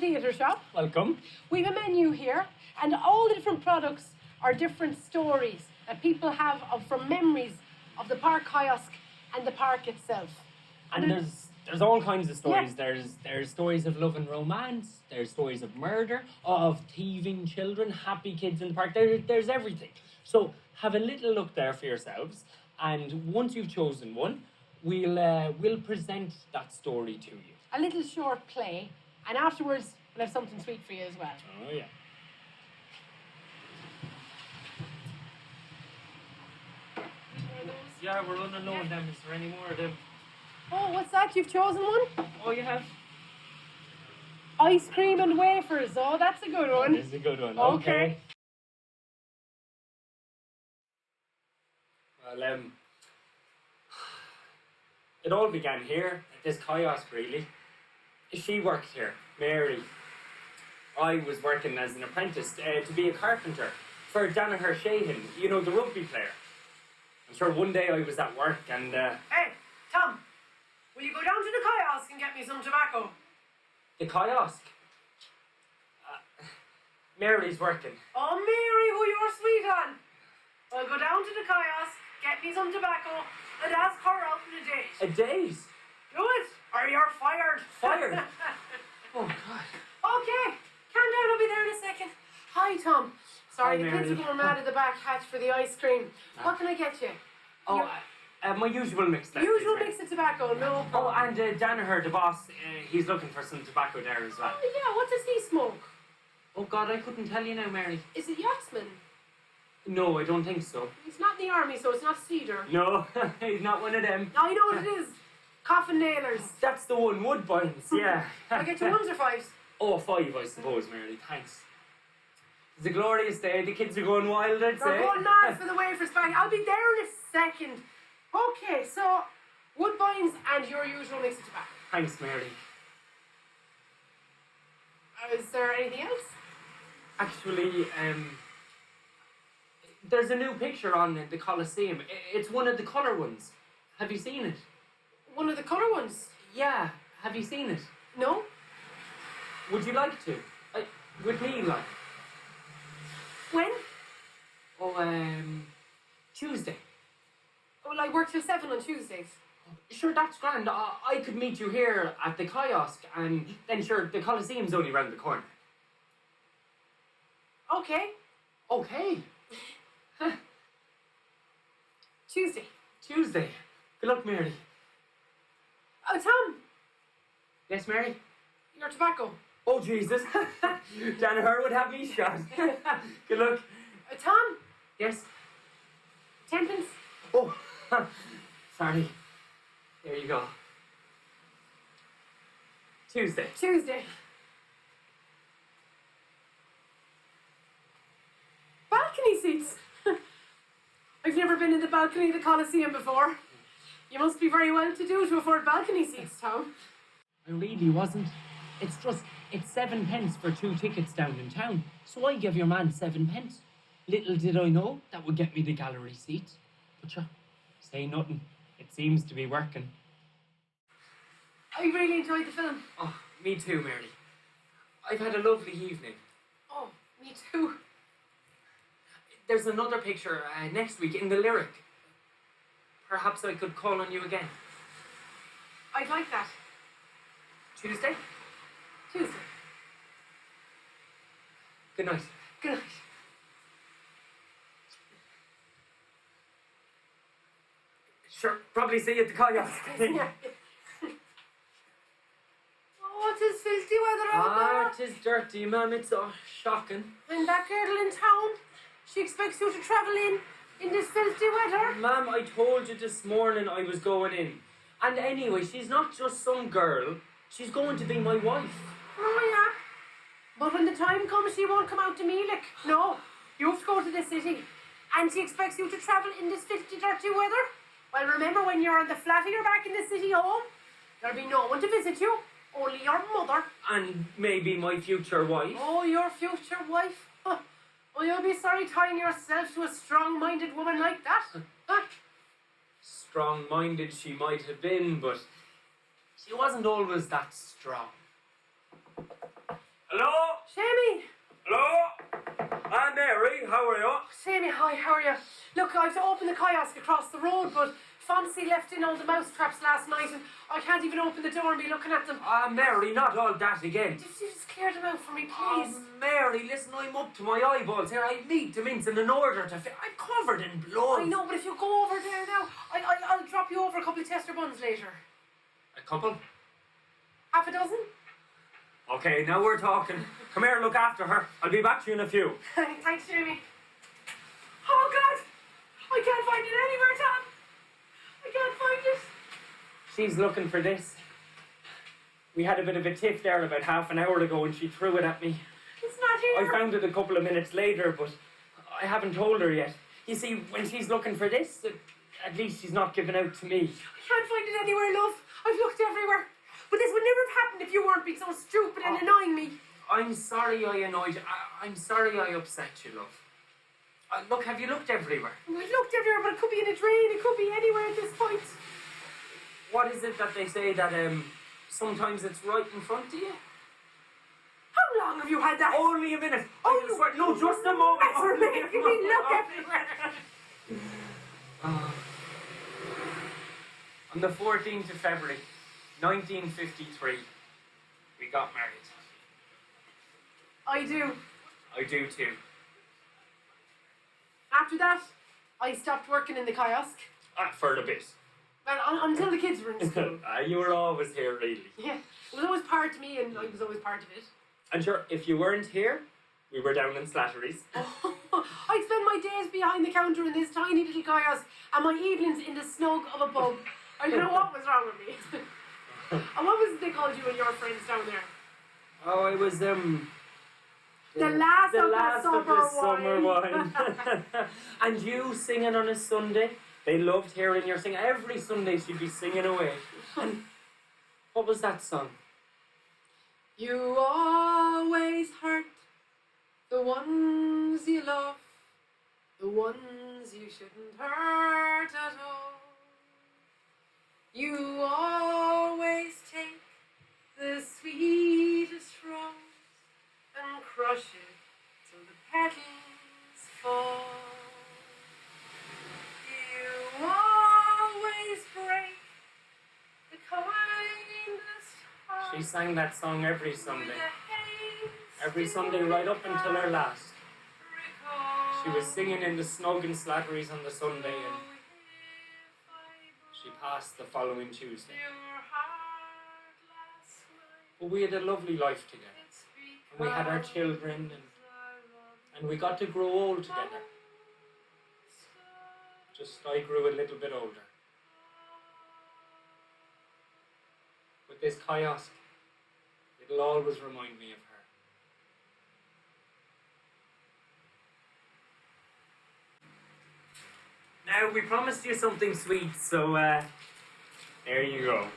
theatre shop. Welcome. We have a menu here, and all the different products are different stories that people have from memories of the Park Kiosk and the park itself. And there's all kinds of stories. Yeah. There's stories of love and romance. There's stories of murder, of thieving children, happy kids in the park. There's everything. So have a little look there for yourselves, and once you've chosen one, we'll present that story to you. A little short play, and afterwards we'll have something sweet for you as well. Oh yeah. Yeah, we're running low on them. Is there any more of them? Oh, what's that? You've chosen one? Oh, you have? Icecream and Wafers. Oh, that's a good one. This is a good one. Okay. Well, it all began here at this kiosk, really. She worked here, Mary. I was working as an apprentice to be a carpenter for Danaher Sheehan, you know, the rugby player. I'm sure one day I was at work and... Hey, Tom, will you go down to the kiosk and get me some tobacco? The kiosk? Mary's working. Oh, Mary, who you're sweet on. Well, go down to the kiosk, get me some tobacco, and ask her out on a date. A date? Do it, or you're fired. Fired? Oh, God. Okay, calm down, I'll be there in a second. Hi, Tom. Sorry, Hi, the kids are Mary. going mad at the back hatch for the ice cream. What can I get you? Oh, my usual mix there. Usual please, mix of tobacco, no Oh, problem. and Danaher, the boss, he's looking for some tobacco there as well. Oh, yeah, what does he smoke? Oh, God, I couldn't tell you now, Mary. Is it Yachtsman? No, I don't think so. He's not in the army, so it's not Cedar. No, he's not one of them. I know what it is. Coffin nailers. That's the one, Woodbines, yeah. I get you ones or fives? Oh, 5, I suppose, Mary, thanks. It's a glorious day, the kids are going wild, I'd say. They're going mad for the Wafers bag. I'll be there in a second. Okay, so Woodbines and your usual mix of tobacco. Thanks, Mary. Is there anything else? Actually, there's a new picture on the Coliseum. It's one of the colour ones. Have you seen it? One of the colour ones? Yeah, have you seen it? No? Would you like to? With me, like? When? Oh, Tuesday. Well, I work till 7 on Tuesdays. Sure, that's grand. I could meet you here at the kiosk, and then sure, the Coliseum's only round the corner. Okay. Okay. Tuesday. Tuesday. Good luck, Mary. Oh, Tom, Yes, Mary? your tobacco. Oh, Jesus. Danaher would have me shot. Good luck. Tom, Yes? 10pence. Oh, sorry. There you go. Tuesday. Tuesday. Balcony seats. I've never been in the balcony of the Coliseum before. You must be very well to do to afford balcony seats, Tom. I really wasn't. It's 7 pence for 2 tickets down in town. So I give your man 7 pence. Little did I know that would get me the gallery seat. But sure, say nothing. It seems to be working. I really enjoyed the film. Oh, me too, Mary. I've had a lovely evening. Oh, me too. There's another picture next week in the Lyric. Perhaps I could call on you again. I'd like that. Tuesday? Tuesday. Good night. Good night. Sure, probably see you at the kiosk. Yeah. Oh, it is filthy weather out there. It is dirty, ma'am. It's shocking. And that girl in town, she expects you to travel in this filthy weather. Ma'am, I told you this morning I was going in. And anyway, she's not just some girl. She's going to be my wife. Oh, yeah. But when the time comes, she won't come out to Meelick. No, you have to go to the city. And she expects you to travel in this filthy, dirty weather. Well, remember when you're on the flat of your back in the city home? There'll be no one to visit you. Only your mother. And maybe my future wife. Oh, your future wife. Huh. Oh, you'll be sorry tying yourself to a strong-minded woman like that. Huh? Strong-minded she might have been, but she wasn't always that strong. Hello? Shamey! Hello? I'm Mary, how are you? Shamey, hi, how are you? Look, I have to open the kiosk across the road, but Fancy left in all the mouse traps last night and I can't even open the door and be looking at them. Mary, not all that again. Just clear them out for me, please. Mary, listen, I'm up to my eyeballs here. I need to mince in order to fit. I'm covered in blood. I know, but if you go over there now, I'll drop you over a couple of tester buns later. A couple? Half a dozen? Okay, now we're talking. Come here, look after her. I'll be back to you in a few. Thanks, Jamie. Oh, God! I can't find it anywhere, Tom. I can't find it. She's looking for this. We had a bit of a tiff there about half an hour ago and she threw it at me. It's not here. I found it a couple of minutes later, but I haven't told her yet. You see, when she's looking for this, at least she's not giving out to me. I can't find it anywhere, love. I've looked everywhere. But this would never have happened if you weren't being so stupid and annoying me. I'm sorry I annoyed you. I'm sorry I upset you, love. Look, have you looked everywhere? We've looked everywhere, but it could be in a drain. It could be anywhere at this point. What is it that they say that sometimes it's right in front of you? How long have you had that? Only a minute. Oh, I swear, no, just a moment. That's making me look everywhere. On the 14th of February, 1953, we got married. I do. I do too. After that, I stopped working in the kiosk. For a bit. Well, until the kids were in school. You were always here, really. Yeah, it was always part of me and I was always part of it. And sure, if you weren't here, we were down in Slattery's. I'd spend my days behind the counter in this tiny little kiosk and my evenings in the snug of a pub. I don't know what was wrong with me. And what was it they called you and your friends down there? Oh, I was, The last of the summer wine. And you singing on a Sunday. They loved hearing your singing. Every Sunday she'd be singing away. And what was that song? You always hurt the ones you love, the ones you shouldn't hurt at all. You always take the sweetest rose and crush it till the petals fall. You always break the kindest heart. She sang that song every Sunday. With a hasty Every Sunday right up until her last. recall. She was singing in the snug and Slattery's on the Sunday and she passed the following Tuesday. But we had a lovely life together. And we had our children and we got to grow old together. Just I grew a little bit older. With this kiosk, it'll always remind me of her. Now, we promised you something sweet, so there you go.